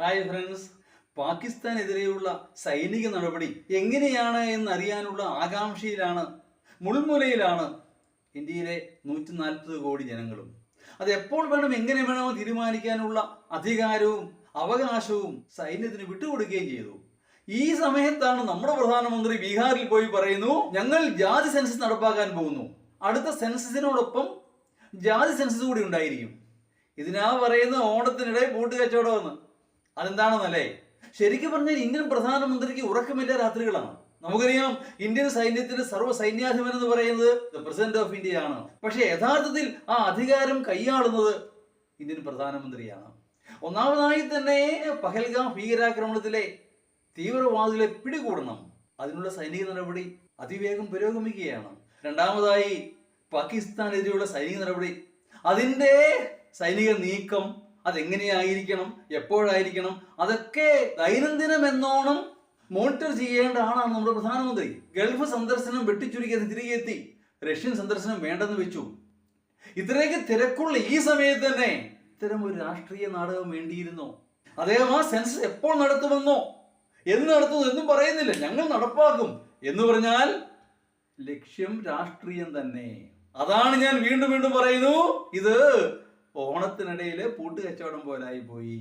Hi friends, പാകിസ്ഥാനെതിരെയുള്ള സൈനിക നടപടി എങ്ങനെയാണ് എന്നറിയാനുള്ള ആകാംക്ഷയിലാണ്, മുൾമുനയിലാണ് ഇന്ത്യയിലെ 140 കോടി ജനങ്ങളും. അത് എപ്പോൾ വേണം, എങ്ങനെ വേണമെന്ന് തീരുമാനിക്കാനുള്ള അധികാരവും അവകാശവും സൈന്യത്തിന് വിട്ടുകൊടുക്കുകയും ചെയ്തു. ഈ സമയത്താണ് നമ്മുടെ പ്രധാനമന്ത്രി ബീഹാറിൽ പോയി പറയുന്നു, ഞങ്ങൾ ജാതി സെൻസസ് നടപ്പാക്കാൻ പോകുന്നു. അടുത്ത സെൻസസിനോടൊപ്പം ജാതി സെൻസസ് കൂടി ഉണ്ടായിരിക്കും. ഇതിനാ പറയുന്ന ഓണത്തിനിടെ കൂട്ടുകച്ചവടം എന്ന്. അതെന്താണെന്നല്ലേ? ശരിക്കും പറഞ്ഞാൽ ഇന്ത്യൻ പ്രധാനമന്ത്രിക്ക് ഉറക്കമില്ല രാത്രികളാണ്. നമുക്കറിയാം, ഇന്ത്യൻ സൈന്യത്തിന്റെ സർവ്വ സൈന്യാധിപൻ എന്ന് പറയുന്നത് പ്രസിഡന്റ് ഓഫ് ഇന്ത്യ ആണ്. പക്ഷെ യഥാർത്ഥത്തിൽ ആ അധികാരം കൈയാളുന്നത് ഇന്ത്യൻ പ്രധാനമന്ത്രിയാണ്. ഒന്നാമതായി തന്നെ പഹൽഗാം ഭീകരാക്രമണത്തിലെ തീവ്രവാദികളെ പിടികൂടണം. അതിനുള്ള സൈനിക നടപടി അതിവേഗം പുരോഗമിക്കുകയാണ്. രണ്ടാമതായി പാകിസ്ഥാനെതിരെയുള്ള സൈനിക നടപടി, അതിൻ്റെ സൈനിക നീക്കം അതെങ്ങനെയായിരിക്കണം, എപ്പോഴായിരിക്കണം, അതൊക്കെ ദൈനംദിനം എന്നോണം മോണിറ്റർ ചെയ്യേണ്ട ആളാണ് നമ്മുടെ പ്രധാനമന്ത്രി. ഗൾഫ് സന്ദർശനം വെട്ടിച്ചുരുക്കി തിരികെ എത്തി. റഷ്യൻ സന്ദർശനം വേണ്ടെന്ന് വെച്ചു. ഇത്രയൊക്കെ തിരക്കുള്ള ഈ സമയത്ത് തന്നെ ഇത്തരം ഒരു രാഷ്ട്രീയ നാടകം വേണ്ടിയിരുന്നോ? അദ്ദേഹം ആ സെൻസസ് എപ്പോൾ നടത്തുമെന്നോ, എന്ന് നടത്തുന്നു എന്നും പറയുന്നില്ല. ഞങ്ങൾ നടപ്പാക്കും എന്ന് പറഞ്ഞാൽ ലക്ഷ്യം രാഷ്ട്രീയം തന്നെ. അതാണ് ഞാൻ വീണ്ടും വീണ്ടും പറയുന്നു, ഇത് ഓണത്തിനിടയിലെ പൂട്ടുകച്ചവടം പോലായി പോയി.